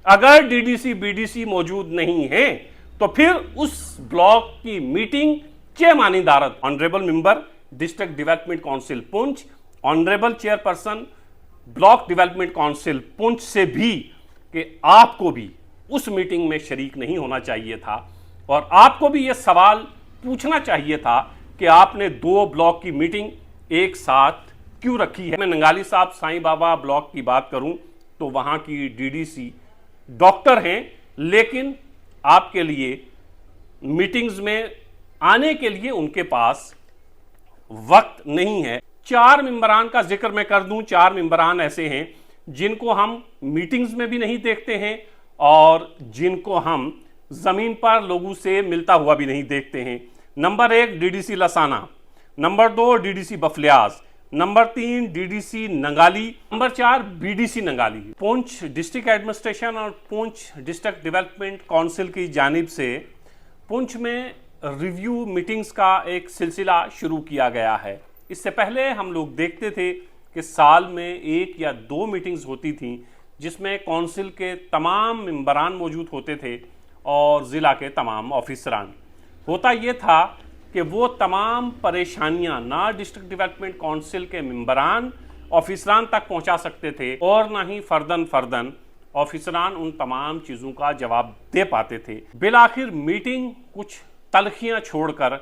अगर DDC BDC मौजूद नहीं है तो फिर उस ब्लॉक की मीटिंग चे मानी दारत honourable member district development council Poonch, honourable chairperson block development council Poonch से भी कि आपको भी उस मीटिंग में शरीक नहीं होना चाहिए था और आपको भी यह सवाल पूछना चाहिए था कि आपने दो ब्लॉक की मीटिंग एक साथ क्यों रखी है। मैं नंगाली साहब साईं बाबा ब्लॉक की बात करूं तो वहां की डीडीसी डॉक्टर हैं, लेकिन आपके लिए मीटिंग्स में आने के लिए उनके पास वक्त नहीं है। 4 मेंबरान का जिक्र मैं कर दूं। 4 मेंबरान ऐसे हैं जिनको हम मीटिंग्स में भी नहीं देखते हैं और जिनको हम जमीन पर लोगों से मिलता हुआ भी नहीं देखते हैं। Number 1 DDC Lasana, number 2 DDC Bafliaz, number 3 DDC Nangali, number 4 BDC Nangali. Poonch district administration और पुंछ डिस्ट्रिक्ट डेवलपमेंट काउंसिल की जानिब से पुंछ में रिव्यू मीटिंग्स का एक सिलसिला शुरू किया गया है। इससे पहले हम लोग देखते थे कि साल में 1 या 2 मीटिंग्स होती थीं जिसमें काउंसिल के तमाम मेंबरान मौजूद होते थे और ज़िला के तमाम ऑफिसरान। होता यह था कि वो तमाम परेशानियां ना डिस्ट्रिक्ट डेवलपमेंट काउंसिल के मेंबरान ऑफिसरान तक पहुंचा सकते थे और ना ही फर्दन ऑफिसरान उन तमाम चीज़ों का जवाब दे पाते थे। बिलाखिर मीटिंग कुछ तलखियां छोड़कर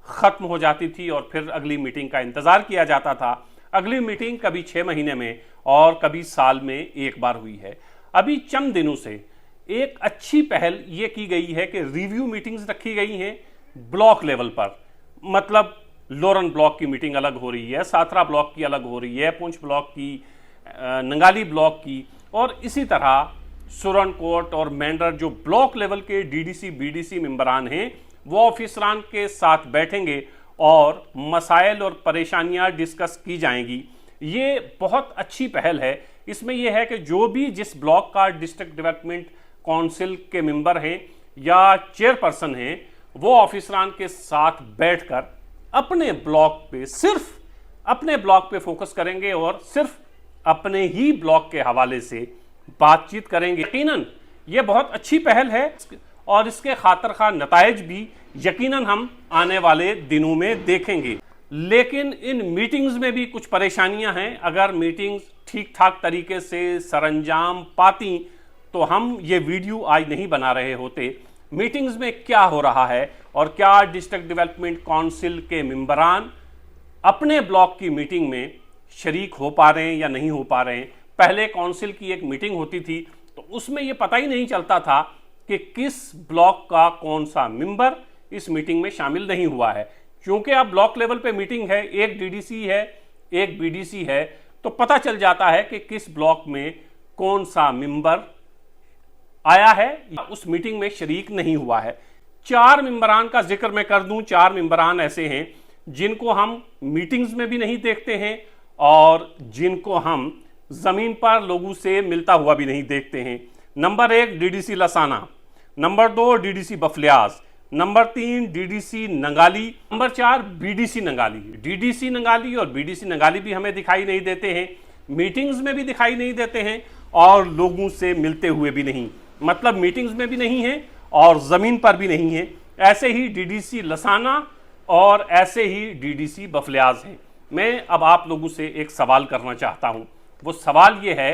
ख़त्म हो जाती थी और फिर अगली मीटिंग का इंतज़ार किया जाता था। अगली मीटिंग कभी 6 महीने में और कभी साल में एक बार हुई है। अभी चंद दिनों से एक अच्छी पहल ये की गई है कि रिव्यू मीटिंग्स रखी गई हैं ब्लॉक लेवल पर। मतलब लोरन ब्लॉक की मीटिंग अलग हो रही है, साथरा ब्लॉक की अलग हो रही है, पुंछ ब्लॉक की, नंगाली ब्लॉक की, और इसी तरह सुरनकोट और मेंढर जो ब्लॉक लेवल के डीडीसी बीडीसी मेंबरान हैं वो ऑफिसरान के साथ बैठेंगे और मसाइल और परेशानियां डिस्कस की जाएंगी। ये बहुत अच्छी पहल है। इसमें यह है कि जो भी जिस ब्लॉक का डिस्ट्रिक्ट डेवलपमेंट काउंसिल के मेंबर हैं या चेयरपर्सन हैं वो ऑफिसरान के साथ बैठकर अपने ब्लॉक पे सिर्फ अपने ब्लॉक पे फोकस करेंगे और सिर्फ अपने ही ब्लॉक के हवाले से बातचीत करेंगे। यकीनन ये बहुत अच्छी पहल है और इसके खातिर खा नताइज भी यकीनन हम आने वाले दिनों में देखेंगे। लेकिन इन मीटिंग्स में भी कुछ परेशानियां हैं। अगर मीटिंग्स ठीक ठाक तरीके से सरंजाम पाती तो हम ये वीडियो आज नहीं बना रहे होते। मीटिंग्स में क्या हो रहा है और क्या डिस्ट्रिक्ट डेवलपमेंट काउंसिल के मेंबरान अपने ब्लॉक की मीटिंग में शरीक हो पा रहे हैं या नहीं हो पा रहे हैं। पहले काउंसिल की एक मीटिंग होती थी तो उसमें यह पता ही नहीं चलता था कि किस ब्लॉक का कौन सा मेंबर इस मीटिंग में शामिल नहीं हुआ है। क्योंकि अब ब्लॉक लेवल पे मीटिंग है, एक डीडीसी है, एक बीडीसी है, तो पता चल जाता है कि किस ब्लॉक में कौन सा मेंबर आया है या उस मीटिंग में शरीक नहीं हुआ है। 4 मेंबरान का जिक्र मैं कर दूं। 4 मेंबरान ऐसे हैं जिनको हम मीटिंग्स में भी नहीं देखते हैं और जिनको हम जमीन पर लोगों से मिलता हुआ भी नहीं देखते हैं। Number 1 DDC Lasana, number 2 DDC Bafliaz, number 3 DDC Nangali, number 4 BDC Nangali. DDC Nangali और बीडीसी नंगाली भी हमें दिखाई नहीं देते हैं, मीटिंग्स में भी दिखाई नहीं देते हैं और लोगों से मिलते हुए भी नहीं। मतलब मीटिंग्स में भी नहीं है और जमीन पर भी नहीं है। ऐसे ही डीडीसी लसाना और ऐसे ही डीडीसी बफलियाज हैं। मैं अब आप लोगों से एक सवाल करना चाहता हूं। वो सवाल ये है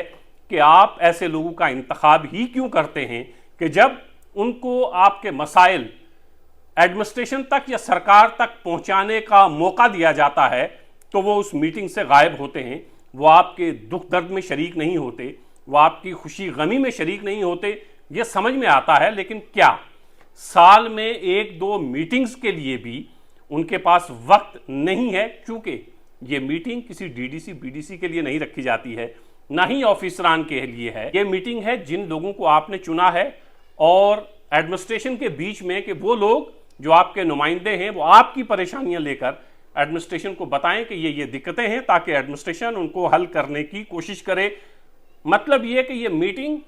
कि आप ऐसे लोगों का इंतखाब ही क्यों करते हैं कि जब उनको आपके मसाइल एडमिनिस्ट्रेशन तक या सरकार तक पहुंचाने का मौका दिया जाता है तो वो उस मीटिंग से गायब होते हैं। वो आपके दुख दर्द में शरीक नहीं होते, वो आपकी खुशी गमी में शरीक नहीं होते। ये समझ में आता है, लेकिन क्या साल में 1-2 मीटिंग्स के लिए भी उनके पास वक्त नहीं है? क्योंकि ये मीटिंग किसी डीडीसी बीडीसी के लिए नहीं रखी जाती है, ना ही ऑफिसरान के लिए है। ये मीटिंग है जिन लोगों को आपने चुना है और एडमिनिस्ट्रेशन के बीच में कि वो लोग जो आपके नुमाइंदे हैं वो आपकी परेशानियां लेकर एडमिनिस्ट्रेशन को बताएं कि ये दिक्कतें हैं ताकि एडमिनिस्ट्रेशन उनको हल करने की कोशिश करे। मतलब ये कि ये मीटिंग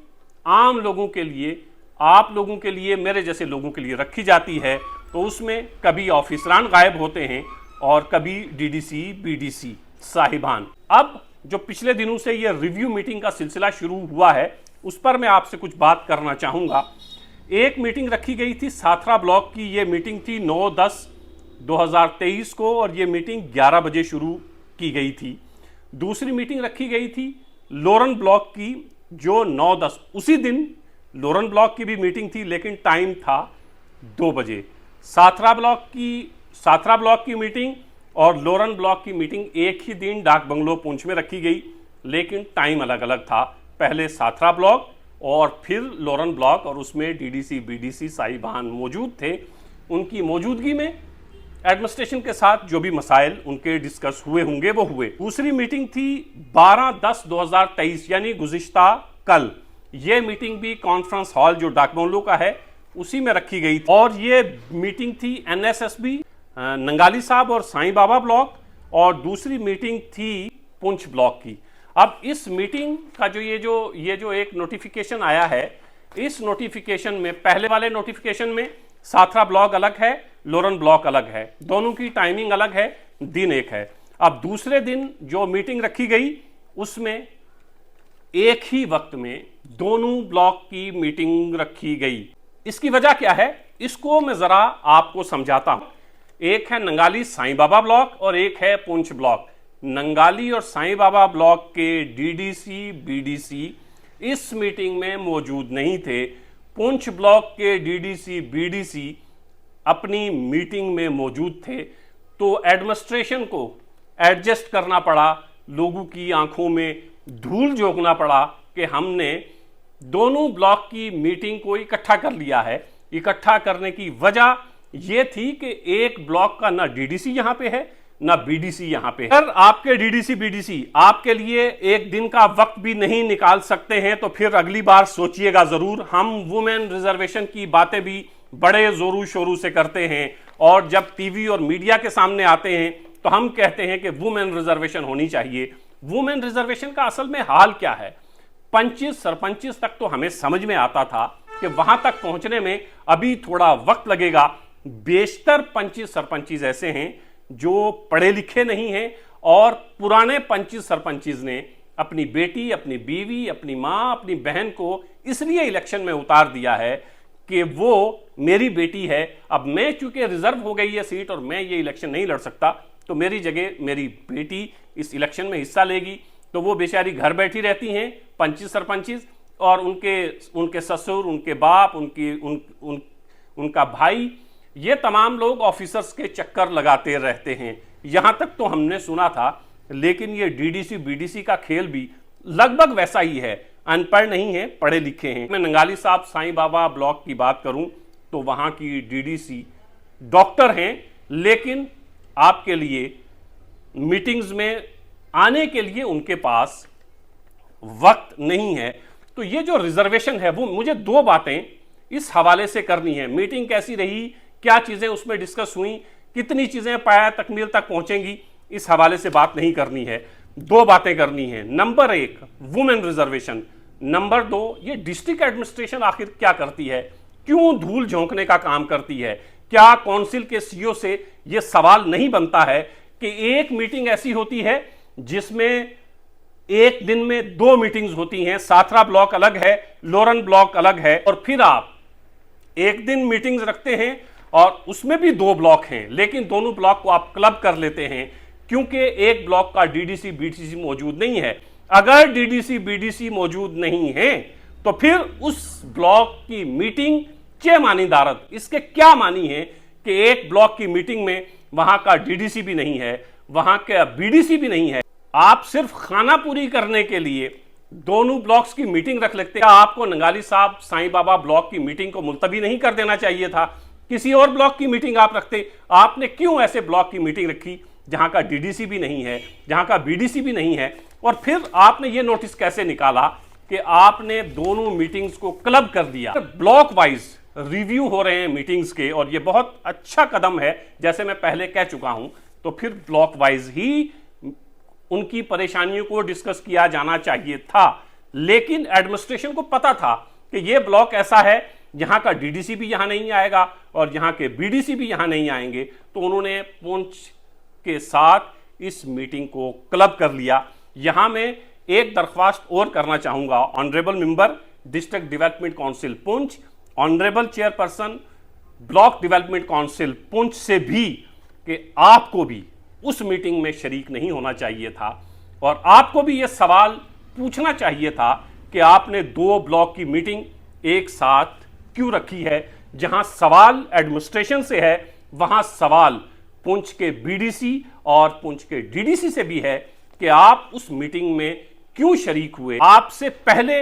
आम लोगों के लिए, आप लोगों के लिए, मेरे जैसे लोगों के लिए रखी जाती है। तो उसमें कभी ऑफिसरान गायब होते हैं और कभी डीडीसी बीडीसी साहिबान। अब जो पिछले दिनों से ये रिव्यू मीटिंग का सिलसिला शुरू हुआ है उस पर मैं आपसे कुछ बात करना चाहूँगा। एक मीटिंग रखी गई थी साथरा ब्लॉक की, ये मीटिंग थी 9/10/2023 को और ये मीटिंग 11 बजे शुरू की गई थी। दूसरी मीटिंग रखी गई थी लोरन ब्लॉक की जो 9/10, उसी दिन लोरन ब्लॉक की भी मीटिंग थी लेकिन टाइम था 2 बजे। साथरा ब्लॉक की मीटिंग और लोरन ब्लॉक की मीटिंग एक ही दिन डाक बंगलो पुंछ में रखी गई लेकिन टाइम अलग अलग था। पहले साथरा ब्लॉक और फिर लोरन ब्लॉक और उसमें डीडीसी बीडीसी साहिबान मौजूद थे। उनकी मौजूदगी में एडमिनिस्ट्रेशन के साथ जो भी मसाइल उनके डिस्कस हुए होंगे वो हुए। दूसरी मीटिंग थी 12/10/2023 यानी गुज़िश्ता कल। ये मीटिंग भी कॉन्फ्रेंस हॉल जो डाक बंगलो का है उसी में रखी गई थी और ये मीटिंग थी एनएसएसबी नंगाली साहब और साईं बाबा ब्लॉक और दूसरी मीटिंग थी पुंछ ब्लॉक की। अब इस मीटिंग का ये जो एक नोटिफिकेशन आया है, इस नोटिफिकेशन में पहले वाले नोटिफिकेशन में साथरा ब्लॉक अलग है, लोरन ब्लॉक अलग है, दोनों की टाइमिंग अलग है, दिन एक है। अब दूसरे दिन जो मीटिंग रखी गई उसमें एक ही वक्त में दोनों ब्लॉक की मीटिंग रखी गई। इसकी वजह क्या है इसको मैं जरा आपको समझाता हूं। एक है नंगाली साईं बाबा ब्लॉक और एक है पुंछ ब्लॉक। नंगाली और साईं बाबा ब्लॉक के डीडीसी बीडीसी इस मीटिंग में मौजूद नहीं थे। पुंछ ब्लॉक के डीडीसी बीडीसी अपनी मीटिंग में मौजूद थे, तो एडमिनिस्ट्रेशन को एडजस्ट करना पड़ा, लोगों की आंखों में धूल झोंकना पड़ा कि हमने दोनों ब्लॉक की मीटिंग को इकट्ठा कर लिया है। इकट्ठा करने की वजह यह थी कि एक ब्लॉक का ना डीडीसी यहां पे है ना बीडीसी यहां पे है। अगर आपके डीडीसी बीडीसी आपके लिए एक दिन का वक्त भी नहीं निकाल सकते हैं तो फिर अगली बार सोचिएगा जरूर। हम वुमेन रिजर्वेशन की बातें भी बड़े जोरों शोरों से करते हैं और जब टीवी और मीडिया के सामने आते हैं तो हम कहते हैं कि वुमेन रिजर्वेशन होनी चाहिए। वुमेन रिजर्वेशन का असल में हाल क्या है? पंचिस सरपंचिस तक तो हमें समझ में आता था कि वहां तक पहुंचने में अभी थोड़ा वक्त लगेगा। बेशतर पंचिस सरपंचिस ऐसे हैं जो पढ़े लिखे नहीं हैं और पुराने पंचिस सरपंचिस ने अपनी बेटी, अपनी बीवी, अपनी मां, अपनी बहन को इसलिए इलेक्शन में उतार दिया है कि वो मेरी बेटी है, अब मैं चूंकि रिजर्व हो गई है सीट और मैं ये इलेक्शन नहीं लड़ सकता तो मेरी जगह मेरी बेटी इस इलेक्शन में हिस्सा लेगी। तो वो बेचारी घर बैठी रहती हैं पंचिस सरपंचिस और उनके ससुर, उनके बाप, उनका भाई, ये तमाम लोग ऑफिसर्स के चक्कर लगाते रहते हैं। यहां तक तो हमने सुना था, लेकिन ये डीडीसी बीडीसी का खेल भी लगभग वैसा ही है, अनपढ़ नहीं है, पढ़े लिखे हैं। मैं नंगाली साहब साईं बाबा ब्लॉक की बात करूं तो वहां की डीडीसी डॉक्टर हैं लेकिन आपके लिए मीटिंग्स में आने के लिए उनके पास वक्त नहीं है। तो ये जो रिजर्वेशन है वो मुझे दो बातें इस हवाले से करनी है। मीटिंग कैसी रही, क्या चीजें उसमें डिस्कस हुई, कितनी चीजें पाया तकमील तक पहुंचेंगी, इस हवाले से बात नहीं करनी है। दो बातें करनी है। नंबर एक, वुमेन रिजर्वेशन। नंबर दो, ये डिस्ट्रिक्ट एडमिनिस्ट्रेशन आखिर क्या करती है, क्यों धूल झोंकने का काम करती है? क्या काउंसिल के सीईओ से यह सवाल नहीं बनता है कि एक मीटिंग ऐसी होती है जिसमें एक दिन में दो मीटिंग्स होती हैं, साथरा ब्लॉक अलग है, लोरन ब्लॉक अलग है, और फिर आप एक दिन मीटिंग्स रखते हैं और उसमें भी दो ब्लॉक हैं लेकिन दोनों ब्लॉक को आप क्लब कर लेते हैं क्योंकि एक ब्लॉक का डीडीसी बीडीसी मौजूद नहीं है। अगर डीडीसी बीडीसी मौजूद नहीं है तो फिर उस ब्लॉक की मीटिंग चे मानी दारद। इसके क्या मानी है कि एक ब्लॉक की मीटिंग में वहां का डीडीसी भी नहीं है, वहां का बीडीसी भी नहीं है। आप सिर्फ खाना पूरी करने के लिए दोनों ब्लॉक्स की मीटिंग रख लेते हैं। आपको नंगाली साहब साईं बाबा ब्लॉक की मीटिंग को मुलतवी नहीं कर देना चाहिए था, किसी और ब्लॉक की मीटिंग आप रखते। आपने क्यों ऐसे ब्लॉक की मीटिंग रखी जहां का डीडीसी भी नहीं है, जहां का बीडीसी भी नहीं है? और फिर आपने ये नोटिस कैसे निकाला कि आपने दोनों मीटिंग्स को क्लब कर दिया? ब्लॉक वाइज रिव्यू हो रहे हैं मीटिंग्स के और ये बहुत अच्छा कदम है, जैसे मैं पहले कह चुका हूं। तो फिर ब्लॉक वाइज ही उनकी परेशानियों को डिस्कस किया जाना चाहिए था, लेकिन एडमिनिस्ट्रेशन को पता था कि यह ब्लॉक ऐसा है यहां का डीडीसी भी यहां नहीं आएगा और यहां के बीडीसी भी यहां नहीं आएंगे, तो उन्होंने पुंछ के साथ इस मीटिंग को क्लब कर लिया। यहां मैं एक दरख्वास्त और करना चाहूंगा honourable member district development council Poonch, honourable chairperson block development council Poonch से भी कि आपको भी उस मीटिंग में शरीक नहीं होना चाहिए था और आपको भी यह सवाल पूछना चाहिए था कि आपने दो ब्लॉक की मीटिंग एक साथ क्यों रखी है। जहां सवाल एडमिनिस्ट्रेशन से है वहां सवाल पुंछ के बीडीसी और पुंछ के डीडीसी से भी है कि आप उस मीटिंग में क्यों शरीक हुए। आपसे पहले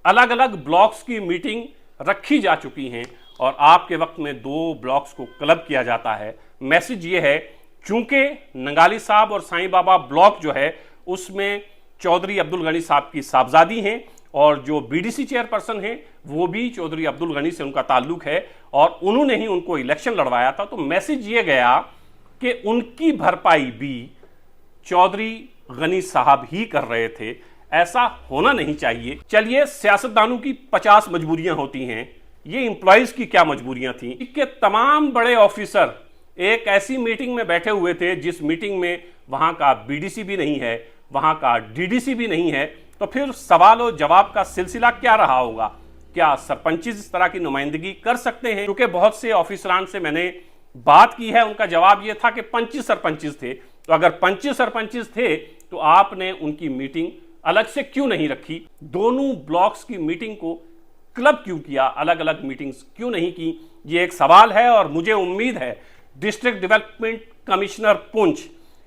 अलग अलग ब्लॉक्स की मीटिंग रखी जा चुकी हैं और आपके वक्त में दो ब्लॉक्स को क्लब किया जाता है। मैसेज ये है, चूंकि नंगाली साहब और साईं बाबा ब्लॉक जो है उसमें चौधरी अब्दुल गनी साहब की साहबजादी हैं और जो बीडीसी चेयरपर्सन हैं वो भी चौधरी अब्दुल गनी से उनका ताल्लुक है और उन्होंने ही उनको इलेक्शन लड़वाया था। तो मैसेज ये गया कि उनकी भरपाई भी चौधरी गनी साहब ही कर रहे थे। ऐसा होना नहीं चाहिए। चलिए, सियासतदानों की 50 मजबूरियां होती हैं, ये इंप्लॉइज की क्या मजबूरियां थी कि तमाम बड़े ऑफिसर एक ऐसी मीटिंग में बैठे हुए थे जिस मीटिंग में वहां का बीडीसी भी नहीं है, वहां का डीडीसी भी नहीं है। तो फिर सवाल और जवाब का सिलसिला क्या रहा होगा? क्या सरपंच इस तरह की नुमाइंदगी कर सकते हैं? क्योंकि बहुत से ऑफिसरान से मैंने बात की है, उनका जवाब यह था कि 25 सरपंच थे। तो अगर 25 सरपंच थे तो आपने उनकी मीटिंग अलग से क्यों नहीं रखी? दोनों ब्लॉक्स की मीटिंग को क्लब क्यों किया? अलग अलग मीटिंग्स क्यों नहीं की? ये एक सवाल है और मुझे उम्मीद है डिस्ट्रिक्ट डेवलपमेंट कमिश्नर पुंछ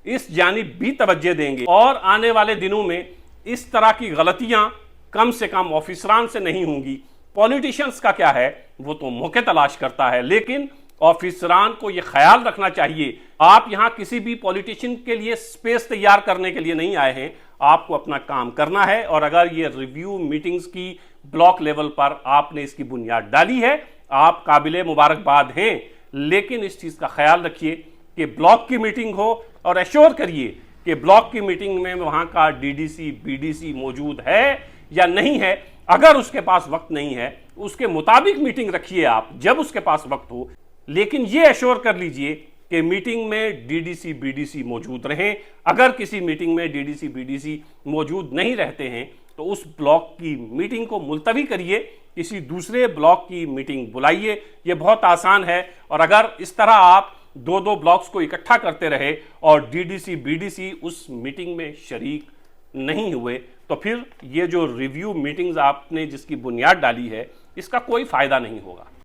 इस जानिब भी तवज्जो देंगे और आने वाले दिनों में इस तरह की गलतियां कम से कम ऑफिसरान से नहीं होंगी। पॉलिटिशियंस का क्या है, वो तो मौके तलाश करता है, लेकिन ऑफिसरान को यह ख्याल रखना चाहिए आप यहां किसी भी पॉलिटिशियन के लिए स्पेस तैयार करने के लिए नहीं आए हैं। आपको अपना काम करना है और अगर ये रिव्यू मीटिंग्स की ब्लॉक लेवल पर आपने इसकी बुनियाद डाली है, आप काबिले मुबारकबाद हैं। लेकिन इस चीज का ख्याल रखिए कि ब्लॉक की मीटिंग हो और एश्योर करिए कि ब्लॉक की मीटिंग में वहां का डीडीसी बीडीसी मौजूद है या नहीं है। अगर उसके पास वक्त नहीं है उसके मुताबिक मीटिंग रखिए आप जब उसके पास वक्त हो, लेकिन यह एश्योर कर लीजिए कि मीटिंग में डीडीसी बीडीसी मौजूद रहें। अगर किसी मीटिंग में डीडीसी बीडीसी मौजूद नहीं रहते हैं तो उस ब्लॉक की मीटिंग को मुलतवी करिए, किसी दूसरे ब्लॉक की मीटिंग बुलाइए। यह बहुत आसान है और अगर इस तरह आप दो दो ब्लॉक्स को इकट्ठा करते रहे और डीडीसी बीडीसी उस मीटिंग में शरीक नहीं हुए तो फिर ये जो रिव्यू मीटिंग्स आपने जिसकी बुनियाद डाली है इसका कोई फायदा नहीं होगा।